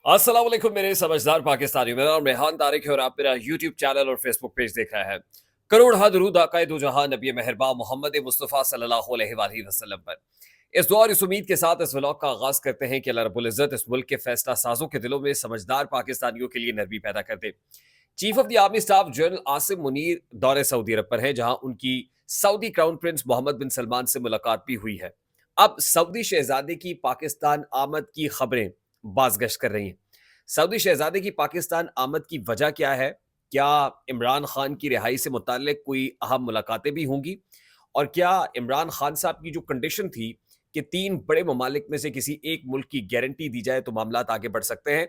अस्सलाम वालेकुम मेरे समझदार पाकिस्तानियों। मेरा नाम रेहान तारिक है और आप मेरा यूट्यूब चैनल और फेसबुक पेज देख रहे हैं। करोड़ हा दरूद आकाए दो जहां नबी मेहरबान मोहम्मद मुस्तफ़ा सल्लल्लाहु अलैहि वसल्लम पर। इस दुआ और इस उम्मीद के साथ इस व्लॉग का आगाज करते हैं कि अल्लाह रब्बुल इज़्ज़त इस मुल्क के फैसला साजों के दिलों में समझदार पाकिस्तानियों के लिए नरमी पैदा कर दे। Chief of the army staff general Asim Munir दौरे सऊदी अरब पर है, जहां उनकी Saudi crown prince Mohammed bin Salman से मुलाकात भी हुई है। अब सऊदी शहजादे की पाकिस्तान आमद की खबरें बाज़गश्त कर रही हैं। सऊदी शहजादे की पाकिस्तान आमद की वजह क्या है? क्या इमरान खान की रिहाई से मुताल्लिक कोई अहम मुलाकातें भी होंगी? और क्या इमरान खान साहब की जो कंडीशन थी कि 3 बड़े ममालिक में से किसी एक मुल्क की गारंटी दी जाए तो मामलात आगे बढ़ सकते हैं?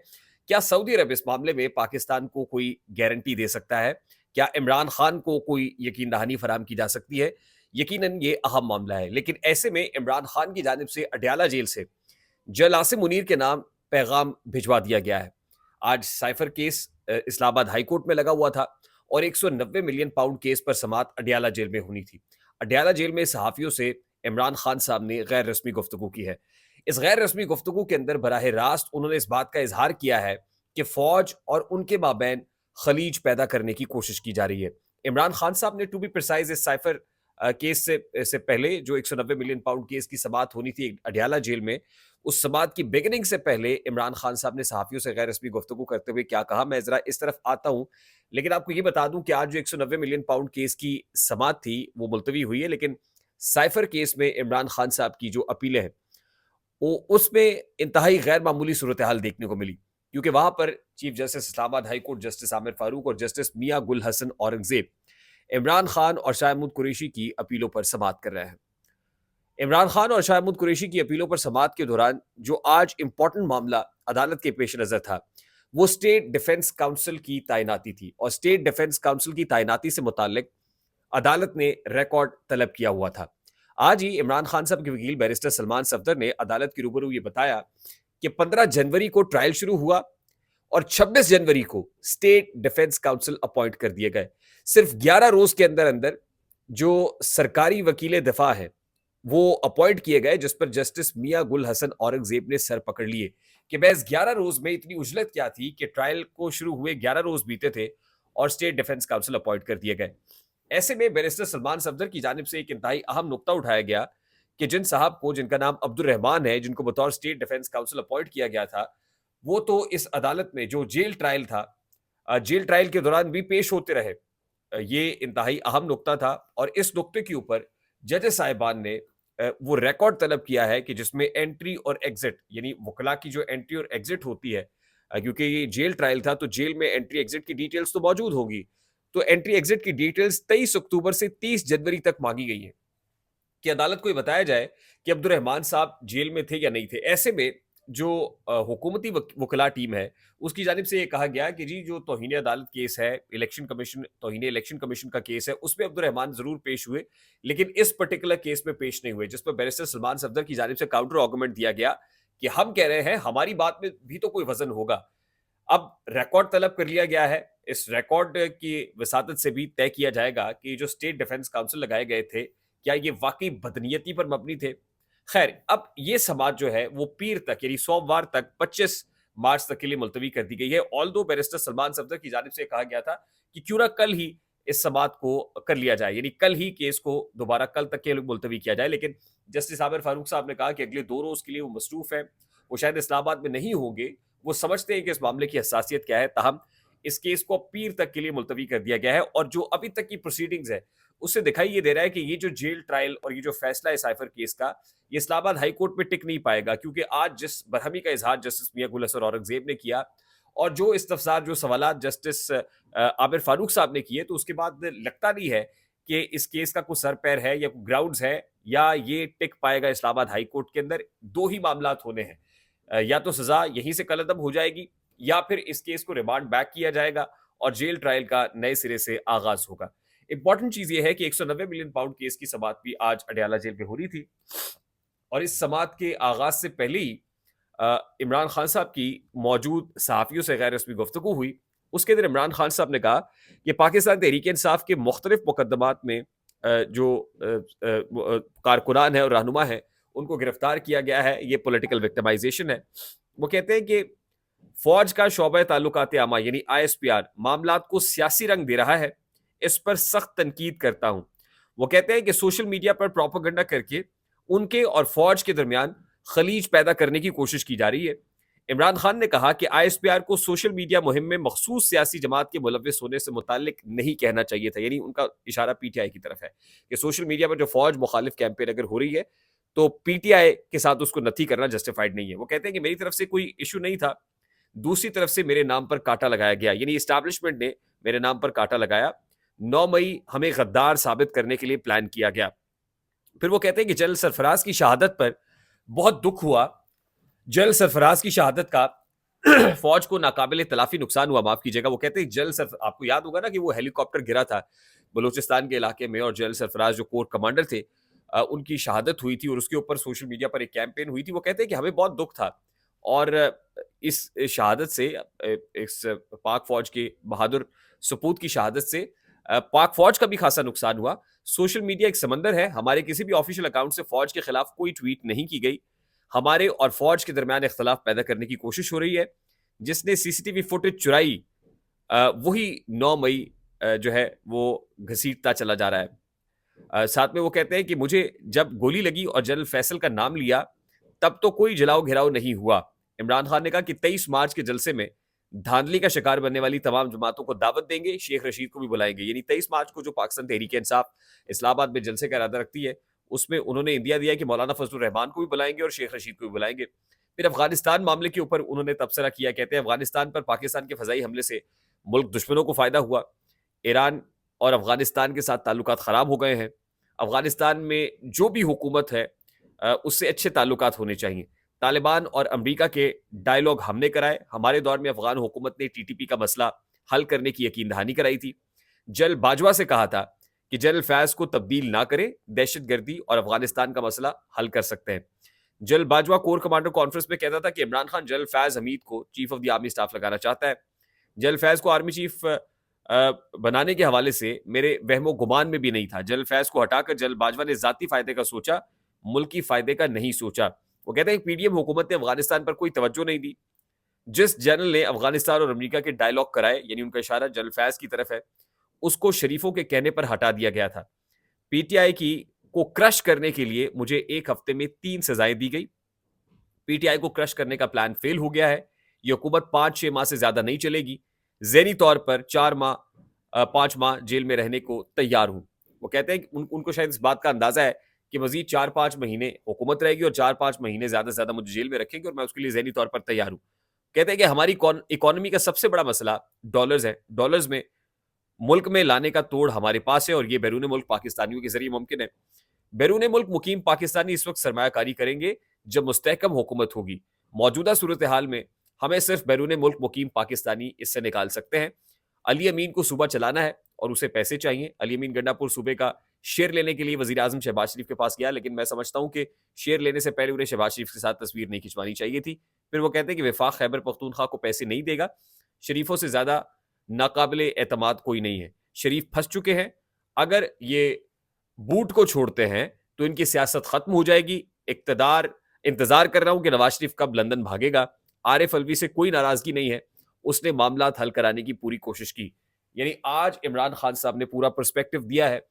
क्या सऊदी अरब इस मामले में पाकिस्तान को कोई गारंटी दे सकता है? क्या इमरान खान को कोई यकीन दहानी फराहम की जा सकती है? यकीनन ये अहम मामला है, लेकिन ऐसे में इमरान खान की जानिब से अडयाला जेल से जनरल आसिम मुनीर के नाम पैगाम भिजवा दिया गया है। आज cipher case Islamabad high court में लगा हुआ था और 190 मिलियन पाउंड केस पर समात अडयाला जेल में होनी थी। अडयाला जेल में सहाफ़ियों से इमरान खान साहब ने गैर रस्मी गुफ्तगू की है। इस गैर रस्मी गुफ्तगू के अंदर बराह रास्त उन्होंने इस बात का इजहार किया है कि फ़ौज और उनके माबैन खलीज पैदा करने की कोशिश की जा रही है। इमरान खान साहब ने टू बी प्रिसाइज इस साइफर केस से पहले जो 190 मिलियन पाउंड केस की समात होनी थी अडयाला जेल में, उस समात की बिगिनिंग से पहले इमरान खान साहब ने सहाफ़ियों से गैर रस्मी गुफ्तगू करते हुए क्या कहा, मैं ज़रा इस तरफ आता हूँ। लेकिन आपको ये बता दूँ कि आज जो 190 मिलियन पाउंड केस की समात थी, वो मुलतवी हुई है, लेकिन साइफर केस में इमरान खान साहब की जो अपीलें हैं, वो उसमें इंतहाई गैर मामूली सूरत हाल देखने को मिली। क्योंकि वहाँ पर chief justice Islamabad high court justice Aamir Farooq और जस्टिस मियां गुल हसन औरंगजेब इमरान खान और शाह महमूद कुरैशी की अपीलों पर समात कर रहे हैं। इमरान खान और शाह महमूद कुरैशी की अपीलों पर समात के दौरान जो आज इंपॉर्टेंट मामला अदालत के पेश नजर था, वो स्टेट डिफेंस काउंसिल की तैनाती थी और स्टेट डिफेंस काउंसिल की तैनाती से मुतालिक अदालत ने रिकॉर्ड तलब किया हुआ था। आज ही इमरान खान साहब के वकील बैरिस्टर सलमान सफदर ने अदालत के रूबरू ये बताया कि 15 जनवरी को ट्रायल शुरू हुआ और 26 जनवरी को स्टेट डिफेंस काउंसिल अपॉइंट कर दिए गए। सिर्फ 11 रोज के अंदर अंदर जो सरकारी वकील दिफा है वो अपॉइंट किए गए, जिस पर जस्टिस मियां गुल हसन औरंगजेब ने सर पकड़ लिए कि बहस 11 रोज में इतनी उजलत क्या थी कि ट्रायल को शुरू हुए 11 रोज बीते थे और स्टेट डिफेंस काउंसिल अपॉइंट कर दिए गए। ऐसे में बैरिस्टर सलमान सफदर की जानिब से एक इंतहाई अहम नुक्ता उठाया गया कि जिन साहब को, जिनका नाम अब्दुल रहमान है, जिनको बतौर स्टेट डिफेंस काउंसिल अपॉइंट किया गया था, वो तो इस अदालत में जो जेल ट्रायल था, जेल ट्रायल के दौरान भी पेश होते रहे। ये इंतहाई अहम नुक्ता था और इस नुक्ते के ऊपर जजेस साहिबान ने वो रिकॉर्ड तलब किया है कि जिसमें एंट्री और एग्जिट, यानी वकला की जो एंट्री और एग्जिट होती है, क्योंकि ये जेल ट्रायल था तो जेल में एंट्री एग्जिट की डिटेल्स तो मौजूद होंगी, तो एंट्री एग्जिट की डिटेल्स 23 अक्टूबर से 30 जनवरी तक मांगी गई है कि अदालत को ये बताया जाए कि अब्दुल रहमान साहब जेल में थे या नहीं थे। ऐसे में जो हुकूमती वकला टीम है, उसकी जानिब से ये कहा गया कि जी जो तौहीन अदालत केस है, इलेक्शन कमीशन, तौहीन इलेक्शन कमीशन का केस है, उसमें अब्दुल रहमान ज़रूर पेश हुए, लेकिन इस पर्टिकुलर केस में पेश नहीं हुए, जिस पर बैरिस्टर सलमान सफदर की जानिब से काउंटर आर्गुमेंट दिया गया कि हम कह रहे हैं हमारी बात में भी तो कोई वजन होगा। अब रिकॉर्ड तलब कर लिया गया है, इस रिकॉर्ड की वसातत से भी तय किया जाएगा कि जो स्टेट डिफेंस काउंसिल लगाए गए थे, क्या ये वाकई बदनीयती पर मबनी थे? खैर, अब ये समात जो है वो पीर तक, यानी सोमवार तक 25 मार्च तक के लिए मुलतवी कर दी गई है। ऑल्दो बैरिस्टर सलमान सफदर की जानिब से कहा गया था कि क्यों ना कल ही इस समात को कर लिया जाए, यानी कल ही केस को दोबारा कल तक के लिए मुलतवी किया जाए, लेकिन जस्टिस आमिर फारूक साहब ने कहा कि अगले 2 रोज के लिए वो मसरूफ हैं, वो शायद इस्लामाबाद में नहीं होंगे। वो समझते हैं कि इस मामले की हसासियत क्या है, ताहम इस केस को पीर तक के लिए मुलतवी कर दिया गया है और जो अभी तक की प्रोसीडिंग्स है, उससे दिखाई ये दे रहा है कि ये जो जेल ट्रायल और ये जो फैसला है साइफर केस का, ये इस्लामाबाद हाई कोर्ट में टिक नहीं पाएगा, क्योंकि आज जिस बरहमी का इजहार जस्टिस मियां गुल हसन औरंगजेब ने किया और जो इस्तफसार, जो सवालात जस्टिस आमिर फारूक साहब ने किए, तो उसके बाद लगता नहीं है कि इस केस का कोई सर पैर है या कोई ग्राउंड्स है या ये टिक पाएगा इस्लामाबाद हाई कोर्ट के अंदर। दो ही मामलात होने हैं, या तो सजा यहीं से कलअदब हो जाएगी या फिर इस केस को रिमांड बैक किया जाएगा और जेल ट्रायल का नए सिरे से आगाज होगा। इंपॉर्टेंट चीज ये है कि 190 मिलियन पाउंड केस की समात भी आज अडयाला जेल में हो रही थी और इस समात के आगाज से पहले ही इमरान खान साहब की मौजूद सहाफ़ियों से गैर रस्मी गुफ्तगू हुई। उसके अंदर इमरान खान साहब ने कहा कि पाकिस्तान तहरीक इंसाफ के मुख्तलिफ मुकदमात में जो कारकुनान है और रहनुमा है, उनको गिरफ्तार किया गया है, ये पॉलिटिकल विक्टिमाइजेशन है। वो कहते हैं कि फौज का शोबा ताल्लुकात आमा यानी आईएसपीआर मामलात को सियासी रंग दे रहा है, इस पर सख्त तनकीद करता हूं। वो कहते हैं कि सोशल मीडिया पर प्रोपेगेंडा करके उनके और फौज के दरमियान खलीज पैदा करने की कोशिश की जा रही है। इमरान खान ने कहा कि आईएसपीआर को सोशल मीडिया मुहिम में मखसूस सियासी जमात के मुलविस होने से मुतालिक नहीं कहना चाहिए था, यानी उनका इशारा पीटीआई की तरफ है कि सोशल मीडिया पर जो फौज मुखालिफ कैंपेन अगर हो रही है तो पीटीआई के साथ उसको नथी करना जस्टिफाइड नहीं है। वो कहते हैं कि मेरी तरफ से कोई इशू नहीं था, दूसरी तरफ से मेरे नाम पर कांटा लगाया गया, यानी एस्टैब्लिशमेंट ने मेरे नाम पर कांटा लगाया। 9 मई हमें गद्दार साबित करने के लिए प्लान किया गया। फिर वो कहते हैं कि जनरल सरफराज की शहादत पर बहुत दुख हुआ। जनरल सरफराज की शहादत का फौज को नाकाबिले तलाफी नुकसान हुआ, माफ कीजिएगा। वो कहते हैं जनरल सरफ आपको याद होगा ना कि वो हेलीकॉप्टर गिरा था बलूचिस्तान के इलाके में और जनरल सरफराज जो कोर कमांडर थे उनकी शहादत हुई थी और उसके ऊपर सोशल मीडिया पर एक कैंपेन हुई थी। वो कहते हैं कि हमें बहुत दुख था और इस शहादत से इस पाक फौज के बहादुर सपूत की शहादत से पाक फौज का भी खासा नुकसान हुआ। सोशल मीडिया एक समंदर है, हमारे किसी भी ऑफिशियल अकाउंट से फौज के खिलाफ कोई ट्वीट नहीं की गई। हमारे और फौज के दरमियान इख्तलाफ पैदा करने की कोशिश हो रही है। जिसने सीसीटीवी फुटेज चुराई वही 9 मई जो है वो घसीटता चला जा रहा है। साथ में वो कहते हैं कि मुझे जब गोली लगी और जनरल फैसल का नाम लिया तब तो कोई जलाओ घिराव नहीं हुआ। इमरान खान ने कहा कि 23 मार्च के जलसे में धांधली का शिकार बनने वाली तमाम जमातों को दावत देंगे, शेख रशीद को भी बुलाएंगे। यानी 23 मार्च को जो पाकिस्तान तहरीक इंसाफ इस्लामाबाद में जलसे का इरादा रखती है उसमें उन्होंने इंदिया दिया कि मौलाना फजलुर रहमान को भी बुलाएंगे और शेख रशीद को भी बुलाएंगे। फिर अफगानिस्तान मामले के ऊपर उन्होंने तबसरा किया। कहते हैं अफगानिस्तान पर पाकिस्तान के फजाई हमले से मुल्क दुश्मनों को फायदा हुआ। ईरान और अफगानिस्तान के साथ ताल्लुकात खराब हो गए हैं। अफगानिस्तान में जो भी हुकूमत है उससे अच्छे ताल्लुकात होने चाहिए। तालिबान और अमरीका के डायलॉग हमने कराए। हमारे दौर में अफगान हुकूमत ने टीटीपी का मसला हल करने की यकीन दहानी कराई थी। जनरल बाजवा से कहा था कि जनरल फैज को तब्दील ना करें, दहशतगर्दी और अफगानिस्तान का मसला हल कर सकते हैं। General Bajwa core commander conference में कहता था कि इमरान खान जनरल फैज हमीद को chief of the army staff लगाना चाहता है। जनरल फैज को आर्मी चीफ बनाने के हवाले से मेरे वहमो गुमान में भी नहीं था। जनरल फैज को हटाकर जनरल बाजवा ने जाती फायदे का सोचा, मुल्की फायदे का नहीं सोचा। वो कहते हैं पीडीएम हुकूमत ने अफगानिस्तान पर कोई तवज्जो नहीं दी। जिस जनरल ने अफगानिस्तान और अमेरिका के डायलॉग कराए, यानी उनका इशारा जनरल फैज की तरफ है, उसको शरीफों के कहने पर हटा दिया गया था। पीटीआई की को क्रश करने के लिए मुझे 1 हफ्ते में 3 सजाएं दी गई। पीटीआई को क्रश करने का प्लान फेल हो गया है। ये हुकूमत 5-6 माह से ज्यादा नहीं चलेगी। ज़हनी तौर पर 4 माह 5 माह जेल में रहने को तैयार हूं। वो कहते हैं कि उनको शायद इस बात का अंदाजा है कि मजीद 4-5 महीने हुकूमत रहेगी और 4-5 महीने ज्यादा से ज्यादा मुझे जेल में रखेंगे और मैं उसके लिए ज़हनी तौर पर तैयार हूं। कहते हैं कि हमारी इकोनॉमी का सबसे बड़ा मसला डॉलर्स है। डॉलर्स में मुल्क में लाने का तोड़ हमारे पास है और ये बैरून मुल्क पाकिस्तानियों के जरिए मुमकिन है। बैरून मुल्क मुकीम पाकिस्तानी इस वक्त सरमायाकारी करेंगे जब मुस्तहकम हुकूमत होगी। मौजूदा सूरत हाल में हमें सिर्फ बैरून मुल्क मुकीम पाकिस्तानी इससे निकाल सकते हैं। अली अमीन को सूबा चलाना है और उसे पैसे चाहिए। अली अमीन गंडापुर सूबे का शेयर लेने के लिए वजीर आजम शहबाज शरीफ के पास गया, लेकिन मैं समझता हूं कि शेयर लेने से पहले उन्हें शहबाज शरीफ के साथ तस्वीर नहीं खिंचवानी चाहिए थी। फिर वो कहते हैं कि वफाक खैबर पख्तूनख्वा को पैसे नहीं देगा। शरीफों से ज्यादा नाकाबिले एतमाद कोई नहीं है। शरीफ फंस चुके हैं। अगर ये बूट को छोड़ते हैं तो इनकी सियासत खत्म हो जाएगी। इक्तदार इंतजार कर रहा हूं कि नवाज शरीफ कब लंदन भागेगा। आरिफ अलवी से कोई नाराजगी नहीं है, उसने मामला हल कराने की पूरी कोशिश की। यानी आज इमरान खान साहब ने पूरा पर्सपेक्टिव दिया है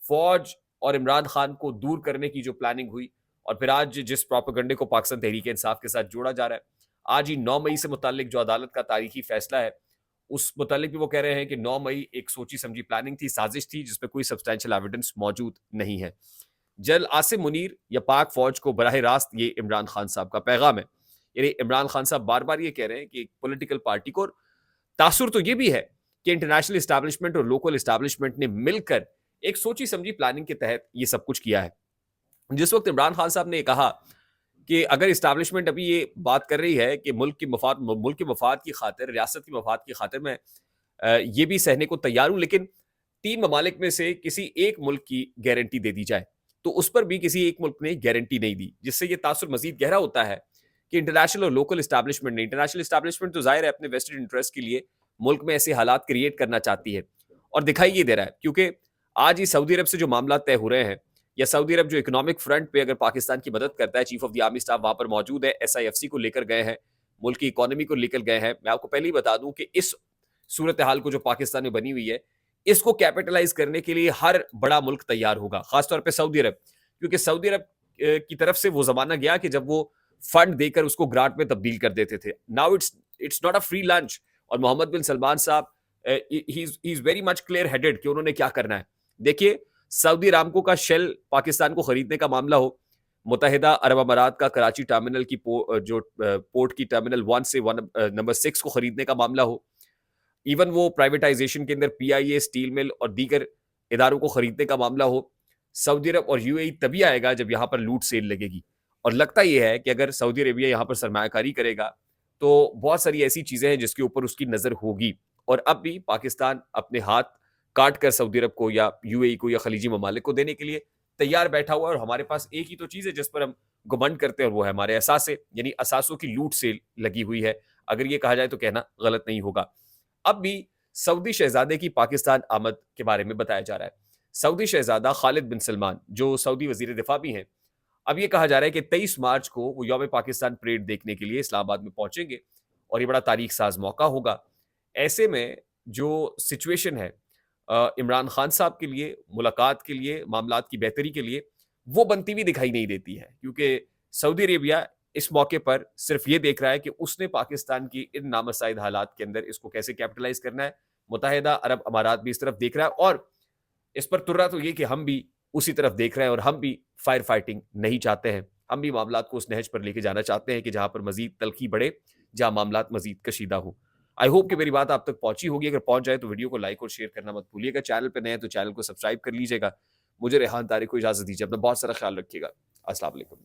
फौज और इमरान खान को दूर करने की जो प्लानिंग हुई और फिर आज जिस प्रोपेगेंडे को पाकिस्तान तहरीक इंसाफ के साथ जोड़ा जा रहा है। आज ही 9 मई से मुतालिक जो अदालत का तारीखी फैसला है उस मुतालिक भी वो कह रहे हैं कि 9 मई एक सोची समझी प्लानिंग थी, साजिश थी जिसमें कोई सब्सटेंशियल एविडेंस मौजूद नहीं है। जनरल आसिम मुनीर या पाक फौज को बराह रास्त ये इमरान खान साहब का पैगाम है। यानी इमरान खान साहब बार बार ये कह रहे हैं कि एक पॉलिटिकल पार्टी को तासुर तो ये भी है कि इंटरनेशनल एस्टैब्लिशमेंट और लोकल एस्टैब्लिशमेंट ने मिलकर एक सोची समझी प्लानिंग के तहत ये सब कुछ किया है। जिस वक्त इमरान खान साहब ने कहा कि अगर इस्टेब्लिशमेंट अभी ये बात कर रही है कि मुल्क के मफाद की खातिर, रियासत की मफाद की खातिर मैं ये भी सहने को तैयार हूं, लेकिन 3 ममालिक में से किसी एक मुल्क की गारंटी दे दी जाए, तो उस पर भी किसी एक मुल्क ने गारंटी नहीं दी, जिससे ये तासुर मजीद गहरा होता है कि इंटरनेशनल और लोकल इस्टेब्लिशमेंट ने, इंटरनेशनल इस्टेब्लिशमेंट तो जाहिर है अपने वेस्टेड इंटरेस्ट के लिए मुल्क में ऐसे हालात क्रिएट करना चाहती है और दिखाई ये दे रहा है। क्योंकि आज ही सऊदी अरब से जो मामला तय हो रहे हैं या सऊदी अरब जो इकोनॉमिक फ्रंट पे अगर पाकिस्तान की मदद करता है, chief of the army staff वहां पर मौजूद है, एसआईएफसी को लेकर गए हैं, मुल्क की इकोनॉमी को लेकर गए हैं। मैं आपको पहले ही बता दूं कि इस सूरत हाल को जो पाकिस्तान में बनी हुई है, इसको कैपिटलाइज करने के लिए हर बड़ा मुल्क तैयार होगा, खासतौर पे सऊदी अरब, क्योंकि सऊदी अरब की तरफ से वो जमाना गया कि जब वो फंड देकर उसको ग्रांट में तब्दील कर देते थे। Now it's not a free lunch. और मोहम्मद बिन सलमान साहब he is very much clear headed कि उन्होंने क्या करना है। देखिए, सऊदी अरामको का शेल पाकिस्तान को खरीदने का मामला हो, मुत्तहिदा अरब अमारात का कराची टर्मिनल की पोर्ट की टर्मिनल 1 से नंबर 6 को खरीदने का मामला हो, इवन वो प्राइवेटाइजेशन के अंदर पीआईए, स्टील मिल और दीगर इदारों को खरीदने का मामला हो, सऊदी अरब और यूएई तभी आएगा जब यहां पर लूट सेल लगेगी। और लगता यह है कि अगर सऊदी अरेबिया यहां पर सरमायाकारी करेगा तो बहुत सारी ऐसी चीजें हैं जिसके ऊपर उसकी नजर होगी। और अब भी पाकिस्तान अपने हाथ काट कर सऊदी अरब को या यूएई को या खलीजी ममालिक को देने के लिए तैयार बैठा हुआ है। और हमारे पास एक ही तो चीज है जिस पर हम गुमंड करते हैं, और वो है हमारे असासे, यानी असासों की लूट सेल लगी हुई है। अगर ये कहा जाए तो कहना गलत नहीं होगा। अब भी सऊदी शहजादे की पाकिस्तान आमद के बारे में बताया जा रहा है। सऊदी शहजादा खालिद बिन सलमान, जो सऊदी वजीर दिफा भी हैं, अब ये कहा जा रहा है कि 23 मार्च को वो यौम पाकिस्तान परेड देखने के लिए इस्लामाबाद में पहुंचेंगे और ये बड़ा तारीख साज मौका होगा। ऐसे में जो सिचुएशन है इमरान खान साहब के लिए, मुलाकात के लिए, मामलात की बेहतरी के लिए, वो बनती हुई दिखाई नहीं देती है, क्योंकि सऊदी अरेबिया इस मौके पर सिर्फ ये देख रहा है कि उसने पाकिस्तान की इन नामसाइद हालात के अंदर इसको कैसे कैपिटलाइज करना है। मुत्तहिदा अरब अमारात भी इस तरफ देख रहा है, और इस पर तुर्रा तो ये कि हम भी उसी तरफ देख रहे हैं, और हम भी फायर फाइटिंग नहीं चाहते हैं। हम भी मामलात को उस नहज पर लेके जाना चाहते हैं कि जहां पर मजीद तलखी बढ़े, जहां मामलात मजीद कशीदा हो। आई होप कि मेरी बात आप तक पहुंची होगी। अगर पहुंच जाए तो वीडियो को लाइक और शेयर करना मत भूलिएगा। चैनल पर नए हैं तो चैनल को सब्सक्राइब कर लीजिएगा। मुझे रेहान तारिक को इजाजत दीजिए। अपना बहुत सारा ख्याल रखिएगा। अस्सलाम वालेकुम।